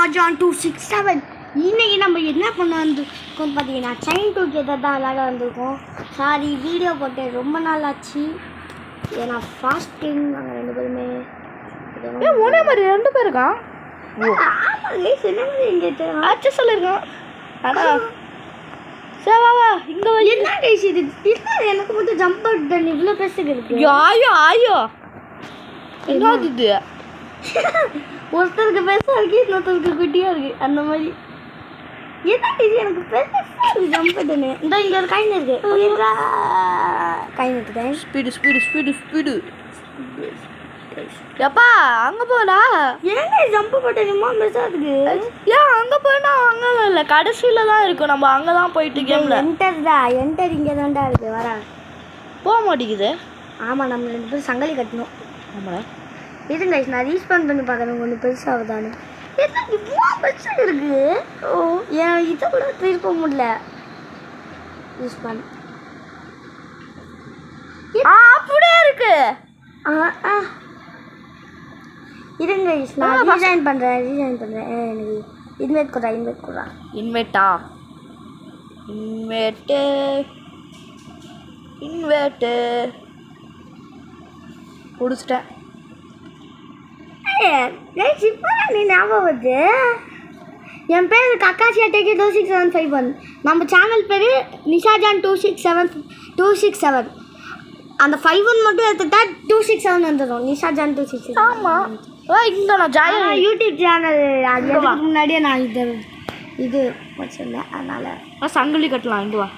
நிஷாஜான் 267. இன்னைக்கு நம்ம என்ன பண்ண வந்துருக்கோம் பார்த்தீங்கன்னா செயின் தூக்கியதை தான் விளாட வந்திருக்கோம். சாரி வீடியோ போட்டு ரொம்ப நாள் ஆச்சு. ஏன்னா ஃபாஸ்டிங் நாங்கள் 2 பேருமே ஒரே மாதிரி 2 பேருக்கா? ஆச்சு சொல்லியிருக்கோம். அதான் சரி வா இங்கே என்ன கைஸ் இது இல்லை எனக்கு மட்டும் ஜம்ப் அவுட் இவ்வளோ பெருசுக்கு இருக்கு. ஐயோ ஐயோ என்னது இது? ஒருத்தருக்கு பெருசாக இருக்குது இன்னொருத்தருக்கு குட்டியாக இருக்குது அந்த மாதிரி. என்ன இது எனக்கு பெருசாக இருக்குது ஜம்ப் பண்ணுன்னு. இந்த இங்கே ஒரு காயின் இருக்குது. காயின் எடுத்துட்டேன். ஸ்பீடு எப்பா அங்கே போடா. ஏங்க ஜம்ப் போட்டேனுமா பெருசாக இருக்குது. ஏன் அங்கே போனா அங்கே இல்லை கடைசியில் தான் இருக்கும். நம்ம அங்கே தான் போயிட்டு கேமில் என்டர் இங்கே தான்டா இருக்குது. வரா போக மாட்டேங்குது. ஆமாம் நம்ம 2 பேரும் சங்கிலி கட்டணும். ஆமாடா இருங்க நான் ரீஸ்பான் பண்ணி பார்க்குறேன் ஒன்று பெருசாகுதானு. என்ன இவ்வளோ பெருசாக இருக்குது. ஓ ஏன் இதை கூட திருப்ப முடியல. ரீஸ்பான் அப்படியே இருக்கு. இருங்க நான் ரீஜாயின் பண்ணுறேன் எனக்கு இன்வைட் கொடுறா. இன்வைட்டு குடிச்சிட்டேன். இப்போ நீ ஞாபகம் வருது. என் பேர் கக்காசியா டேக்கே 26751. நம்ம சேனல் பேர் நிஷாஜான் 267. அந்த 51 மட்டும் எடுத்துட்டா 267 வந்துடும். நிஷாஜான் 267. ஆமாம் இங்கே நான் ஜாயின் யூடியூப் சேனல் அதுக்கு முன்னாடியே நான் இது வச்சுருந்தேன். அதனால் சங்கிலி கட்டலாம். இங்கே வா.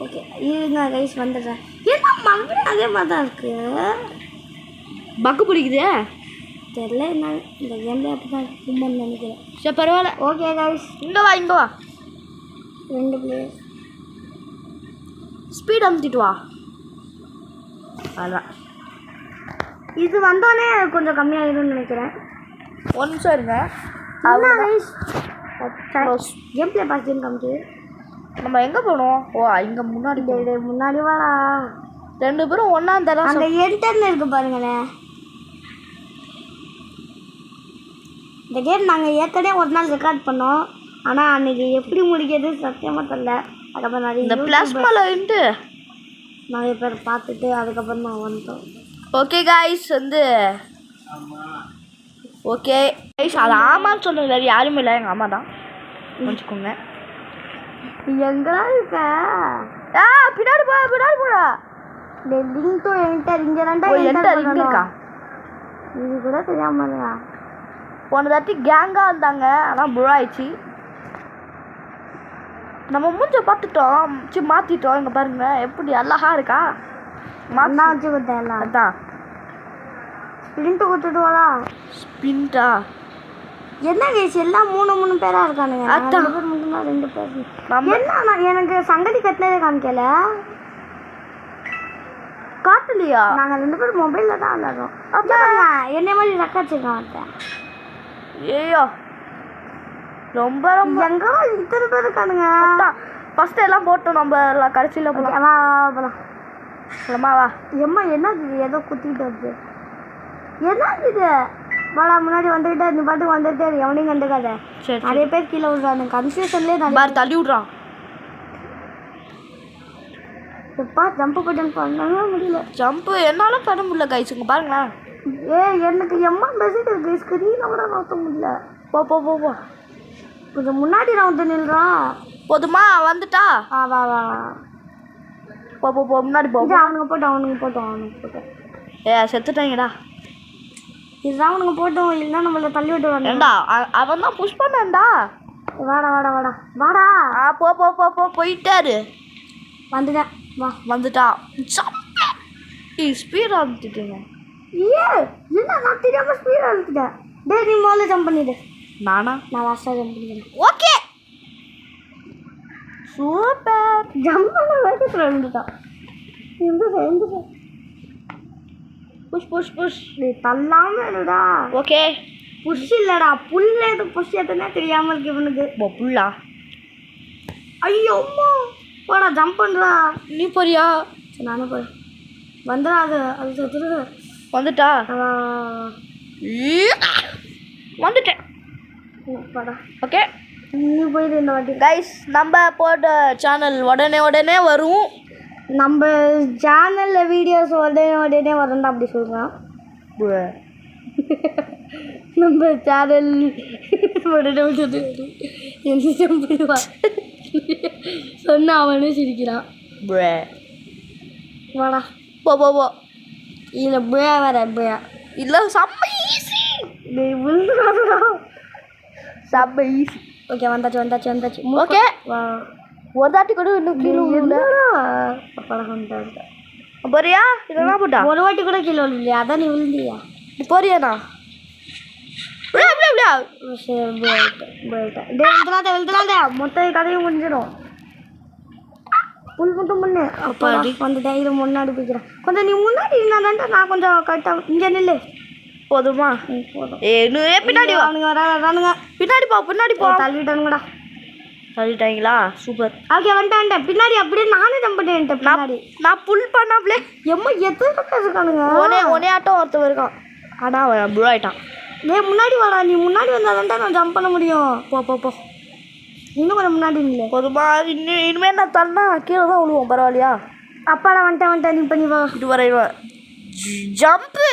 ஓகே இருங்க கைஸ் வந்துடுறேன். ஏன்னா மறுபடியும் அதே மாதிரி தான் இருக்குது. பக்கு பிடிக்குதே தெரில என்ன இந்த கேம்லேயே அப்படி தான் இருக்குன்னு நினைக்கிறேன். சரி பரவாயில்ல. ஓகே கைஸ் இங்கே வா 2 பிளேயர் ஸ்பீட் அமுத்திட்டு வா. அதான் இது வந்தோடனே கொஞ்சம் கம்மியாகிடும்னு நினைக்கிறேன். 1 நிமிஷம் இருங்க. கேம் பிளே பார்த்து காமிச்சு நம்ம எங்கே போகணும்? ஓ இங்கே முன்னாடி வாடா. 2 பேரும் ஒன்றா தரம். அந்த என்டர்னு இருக்கு பாருங்களேன். இந்த கேம் நாங்கள் ஏற்கனவே ஒரு நாள் ரெக்கார்ட் பண்ணோம். ஆனால் அன்றைக்கி எப்படி முடிக்கிறது சத்தியமாக தெரியல. அதுக்கப்புறம் நிறைய இந்த பிளாஸ்மாவின்ட்டு நிறைய பேர் பார்த்துட்டு அதுக்கப்புறம் தான் வந்தோம். ஓகே காய்ஸ் வந்து ஓகே கைஸ் அது ஆமான்னு சொன்னது யாருமே இல்லை. எங்கள் அம்மா தான் முடிச்சுக்கோங்க. எங்கடா இருக்க? பின்னாடி போடா. லிங்க் டு என்டர் இங்கே தான்டா என்டர் இங்கே இருக்கா? இது கூட தெரியாமல் போன தாட்டி கேங்காக இருந்தாங்க. ஆனால் புழ ஆயிடுச்சு. நம்ம மூஞ்ச பார்த்துட்டோம். மாற்றிட்டோம். இங்கே பாருங்க எப்படி அழகா இருக்கா. மாற்றினா வச்சு கொடுத்தேன் எல்லாம். அதான் ஸ்பிரிண்ட்டு கொடுத்துட்டு வாடா. ஸ்பிரிண்டா என்ன கேஸ் எல்லாம் 3 பேராக இருக்கானுங்க. 2 பேர் மட்டும்தான் 2 பேர். என்ன எனக்கு சங்கடி கட்டினதே காமிக்கல. காட்டலையா? நாங்கள் 2 பேரும் மொபைலில் தான் விளாடுறோம். அப்போ என்ன மாதிரி ரெக்கார்ட்சிருக்கான். ஐயோ ரொம்ப எங்கே இத்தனை பேர் இருக்கானுங்க. ஃபஸ்ட்டு எல்லாம் போட்டோம். நம்ம கடைசியில் போகலாம். வா எம்மா என்னது ஏதோ குத்திக்கிட்டு வருது. என்னது இது? வாடா முன்னாடி வந்துக்கிட்டே நீ பாட்டுக்கு வந்துட்டே எவனையும் கண்டுக்காத. நிறைய பேர் கீழே விடுறாங்க. கன்ஃபியூஷன்லேயே நிறைய தள்ளி விட்றான். எப்பா ஜம்ப் பண்ணவே முடியல. ஜம்ப்பு என்னாலும் பண்ண முடியல கைஸுங்க பாருங்களேன். எனக்கு எம்மா மெசேஜ் இருக்கு. ஸ்க்ரீனை கூட நோக்க முடியல. போ கொஞ்சம் முன்னாடி நான் வந்து நில்றான். போதுமா வந்துட்டா? வா போ முன்னாடி போ. அவனுங்க போட்டோம். செத்துட்டாங்கடா. இதுதான் அவனுங்க போட்டோம். இல்லைன்னா நம்மள தள்ளி விட்டு வேண்டா. அவன் தான் புஷ் பண்ணான்டா. வாடா. போ போயிட்டாரு. வந்துட்டேன். வா வந்துட்டா. ஸ்பீட் ஆகிட்டுங்க. என்ன நான் தெரியாமல் ஸ்பீட் ஆகிட்டேன். நீ முதல்ல ஜம்ப் பண்ணிடு. நான் லாஸ்ட்டாக ஜம்ப் பண்ணிடுறேன். Okay super. ஜம்ப் பண்ண வேகத்தில் வந்துட்டான். புஷ் நீ தள்ளாமல் இருடா. ஓகே புஷ் இல்லைடா புல்ல எது புஷ் எதுனா தெரியாமல் இருக்கு இவனுக்கு. புல்லா? ஐயோ அம்மா போடா ஜம்ப் பண்ணுறா. நீ போறியா? நானும் போய் வந்துடா. அது செத்துடு. வந்துட்டா? வந்துட்டேன். ஓகே நீ போயிடு இந்த வாட்டி. கைஸ் நம்ம போட்ட சேனல் உடனே வரும். நம்ம சேனலில் வீடியோஸ் உடனே வரும்னு அப்படி சொல்கிறான். நம்ம சேனல் உடனே என்ன பண்ணுவா சொன்ன அவனே சிரிக்கிறான். வாடா போ இல்லை புயா வேற புயா இல்லை செம்ம ஈஸி. விழுந்துடாதா. செம்ம ஈஸி. ஓகே வந்தாச்சு. ஓகே வா ஒரு தாட்டி கூட இன்னும் கீழே போறியா? இதெல்லாம் போட்டா ஒரு வாட்டி கூட கீழே விழுந்தியா? அதான் நீ விழுந்தியா? போறியாண்ணா? விழுந்துடாத மொத்த கதையும் முடிஞ்சிடும். புல் மட்டும் பண்ணு. அப்போ வந்துட்டேன். இது முன்னாடி போய்க்கிறேன். கொஞ்சம் நீ முன்னாடி இருந்தா நான் கொஞ்சம் கரெக்டாக இங்கே நில்லு. போதுமா? போதும். பின்னாடி அவனுங்க வரானுங்க. பின்னாடி போ. தள்ளிட்டானுங்கடா. தள்ளிட்டாங்களா? சூப்பர். ஓகே வந்துட்டேன். பின்னாடி அப்படியே நானே ஜம்ப் பண்ணிட்டேன். பின்னாடி நான் புல் பண்ணாப்லே எம்மா எத்தனை பேர் இருக்கானுங்க. ஒனே ஆட்டம் ஒருத்தர் இருக்கான். ஆனால் அவன் ப்ளூ ஆகிட்டான். முன்னாடி வாடா. நீ முன்னாடி வந்தாதான் நான் ஜம்ப் பண்ண முடியும். போ இன்னும் கொஞ்சம் முன்னாடி இல்லை. போதுமா? இனிமேல் நான் தள்ளா கீழே தான் விழுவோம். பரவாயில்லையா? அப்பாடா வந்துட்டேன். நீ பண்ணி வா. இது வர ஜம்ப்பு.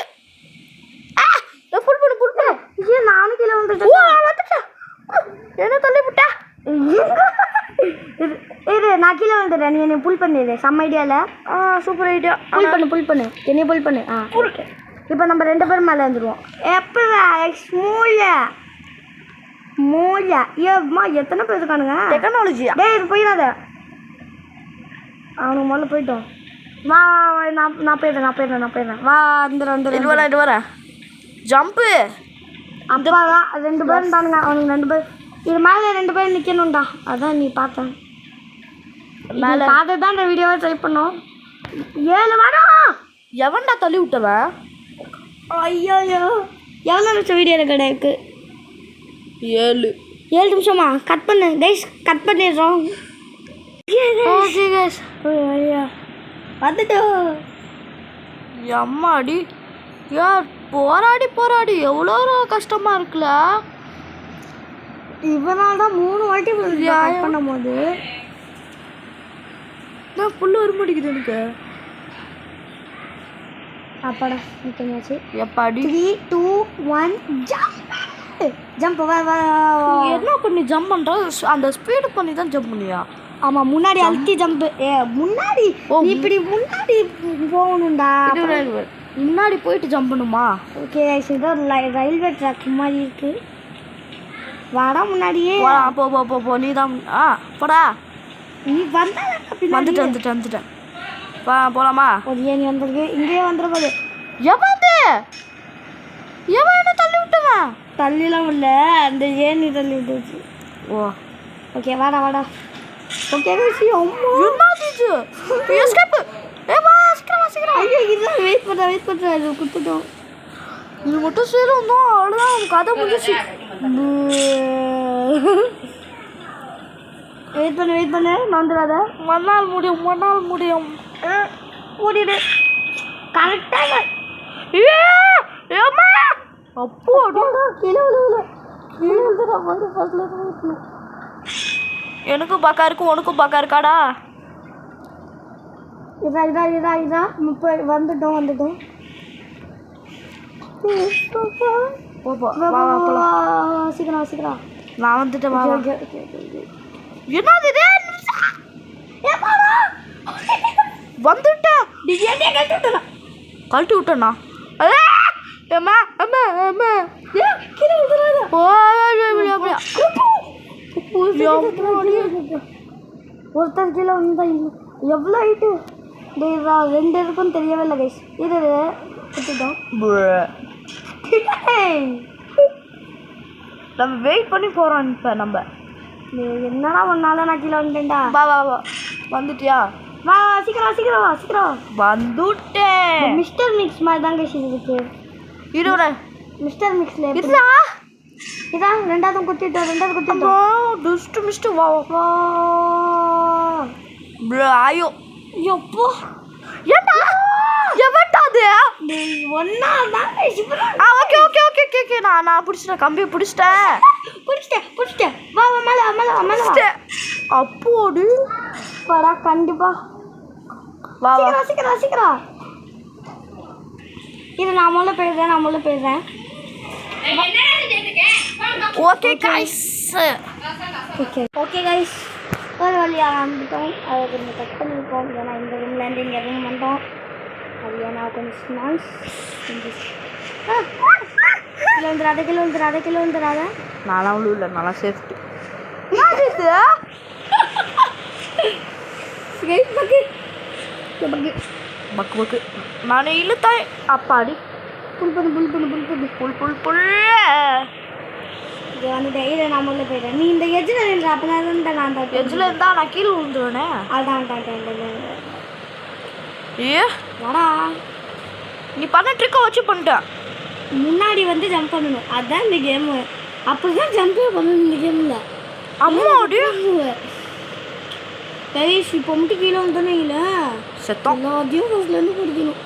புல் பண்ணு. ஏன் நானும் கீழே வந்துட்டேன். என்ன தள்ளி விட்டா? இது நான் கீழே வந்துடுறேன். நீ என்னை புல் பண்ணிடு. செம்ம ஐடியாவில். Super idea. புல் பண்ணு. என்னைய புல் பண்ணு. ஓகே. இப்போ நம்ம 2 பேரும் மேலே வந்துடுவோம். எப்படா மூளை ஏம்மா எத்தனை பேர் இருக்கானுங்க. டெக்னாலஜியா? இது போயிடாத. அவனுக்கு முதல்ல போயிட்டோம். வா நான் போயிடுறேன். வா இது வர ஜம்ப்பு. அப்பா தான் 2 பேர் இருந்தானுங்க. அவனுக்கு 2 பேர் இது மேலே 2 பேர் நிற்கணும்டா. அதான் நீ பார்த்தேன். மேலே பார்த்து தான் இந்த வீடியோவை ட்ரை பண்ணோம். 7 வரும். எவன்டா தள்ளி விட்டவன்? ஐயோ எவ்வளோ நிமிஷம் வீடியோ கிடையாது? 7 நிமிஷமா? கட் பண்ணு கைஸ். கட் பண்ணிடுறோம். Okay guys. வந்துட்டோம். அம்மாடி யார் போராடி எவ்வளோ கஷ்டமாக இருக்குல்ல. இவனால் தான் 3 வாட்டி கட் பண்ணும் போது நான் புல் வர மாட்டேங்குது எனக்கு. அப்பாடா நிற்கமாச்சு. எப்பாடி? 3 2 1 ஜம்ப். வா என்ன பண்ணி ஜம்ப் பண்ணுற? அந்த ஸ்பீடு பண்ணி தான் ஜம்ப் பண்ணியா? ஆமாம் முன்னாடி அழுத்தி ஜம்ப். முன்னாடி இப்படி முன்னாடி போகணும்டா. முன்னாடி போயிட்டு ஜம்ப் பண்ணுமா? ஓகே இதோ ரயில்வே ட்ராக் மாதிரி இருக்கு. வாடா முன்னாடியே. போ நீ தான். போடா. நீ வந்துட்டேன். போலாமா? நீ வந்துருக்கு. இங்கேயே வந்துட போது. எவன் என்ன தள்ளி விட்டவன்? தள்ளிலாம் இல்லை. அந்த ஏணி தள்ளி விட்டுச்சு. ஓ ஓகே வாடா. ஓகே ஐயோ இதுதான் வெயிட் பண்ணுறேன். அது கொடுத்துட்டோம். இது மட்டும் சேரும் தான். அவ்வளோதான் கதை முடிஞ்சிச்சு. வெயிட் பண்ணு. வந்துடாத. மறுநாள் முடியும். ஓடிடு. கரெக்டாக. அப்போ கீழே வந்து ஃபர்ஸ்ட்ல எனக்கும் பக்கா இருக்கு, உனக்கும் பக்கா இருக்காடா. இதா வந்துட்டோம். சீக்கிரம் நான் வந்துட்டேன். என்னது இது? வந்துட்டேன். கழட்டி விட்டேண்ணா. ஒருத்தர் கீழே வந்தா எவ்வளோ ஹைட்டு? 2 இருக்குன்னு தெரியவே இல்லை கைஸ். இது விட்டுட்டோம். நம்ம வெயிட் பண்ணி போகிறோம். இப்போ நம்ம என்னடா ஒன்னால நான் கீழே வந்துட்டேன்டா. வா வந்துட்டியா? வா சீக்கிரம் வந்துட்டேன். மிஸ்டர் மிக்ஸ் மாதிரி தான் கைஸ் இருக்கு. இருடா. மிஸ்டர் மிக்ஸ்ல இதான் ரெண்டாவது குத்திட்டோம். டுஸ்ட் மிஸ்ட். வா ஐயோ எப்போ ஏண்டா எவட்டாது ஒன்னா தான். ஓகே நான் பிடிச்சிட்டேன். கம்பி பிடிச்சிட்டேன். பிடிச்சிட்டேன் வா வா மேலே மேலே மேலே அப்போடு வாடா கண்டிப்பா வா வா சீக்கிரம் இது நான் முதல்ல போயிடுறேன் ஓகே கைஸ் ஓகே கைஸ் ஒரு வழியாக ஆரம்பிட்டோம் அதை கொஞ்சம் கட் பண்ணியிருக்கோம் ஏன்னா இந்த ரூம்லேருந்து இங்கே ரூம் வந்தோம் அது ஏன்னா கொஞ்சம் நாய்ஸ் கிலோ வந்துடாத நானும் இல்லை நல்லா சேஃப்டி பக்கு பக்கு நான் இழுத்தாய் அப்பாடி புல் புல் இது வந்துட்டு இதை நான் முதல்ல போயிடுறேன் நீ இந்த எஜ்ஜில் நின்று அப்போ தான் நான் அந்த எஜ்ஜில் இருந்தால் நான் கீழே விழுந்துருவேனே அதான் ஏ வாடா நீ பண்ண ட்ரிக்கை வச்சு பண்ணிட்டேன் முன்னாடி வந்து ஜம்ப் பண்ணணும் அதுதான் இந்த கேமு அப்படி தான் ஜம்பே பண்ணணும் இந்த கேமில் அம்மாடி கைஸ் இப்போ மட்டும் கீழே வந்தோன்னே இல்லை செத்தோம் எல்லாத்தையும் ஃபர்ஸ்ட்லேருந்து பிடிக்கணும்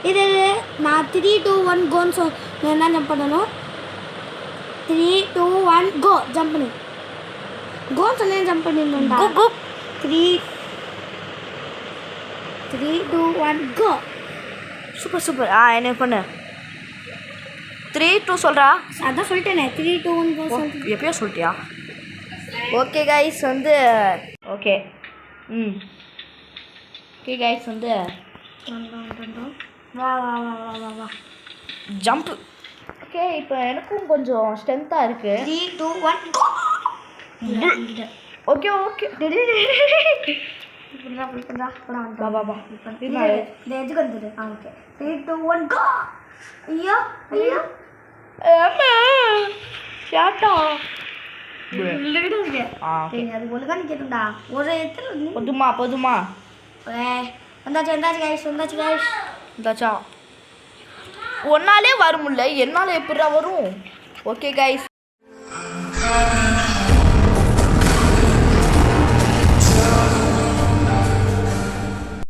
இது நான் 3 2 1 கோன்னு நான் என்ன ஜம்ப் பண்ணணும் 3 2 1 கோ ஜம்ப் பண்ணு கோன்னு சொன்னேன் ஜம்ப் பண்ணிடணும்டா 3 2 1 கோ சூப்பர் என்ன பண்ணு 3 2 சொல்கிறா அதான் சொல்லிட்டேனே 3 2 1 கோ சொல்லிட்டு எப்பயோ சொல்லிட்டியா ஓகே கைஸ் வந்து ஓகே ஓகே கைஸ் வந்து வா ஜம்ப் ஓகே இப்போ எனக்கும் கொஞ்சம் ஸ்ட்ரென்த்தாக இருக்குது 3 2 1 கோ ஓகே வா இந்த எதுக்கு வந்துடு ஓகே 3 2 1 கோ ஐயோ ஆமா ஷாட்டா அது ஒழுங்கா நிற்கணும்டா ஒரு இடத்துல போதுமா வந்தாச்சு கைஸ் இந்தாச்சா ஒன்னாலே வர முடியல என்னால் எப்படிடா வரும் ஓகே கைஸ்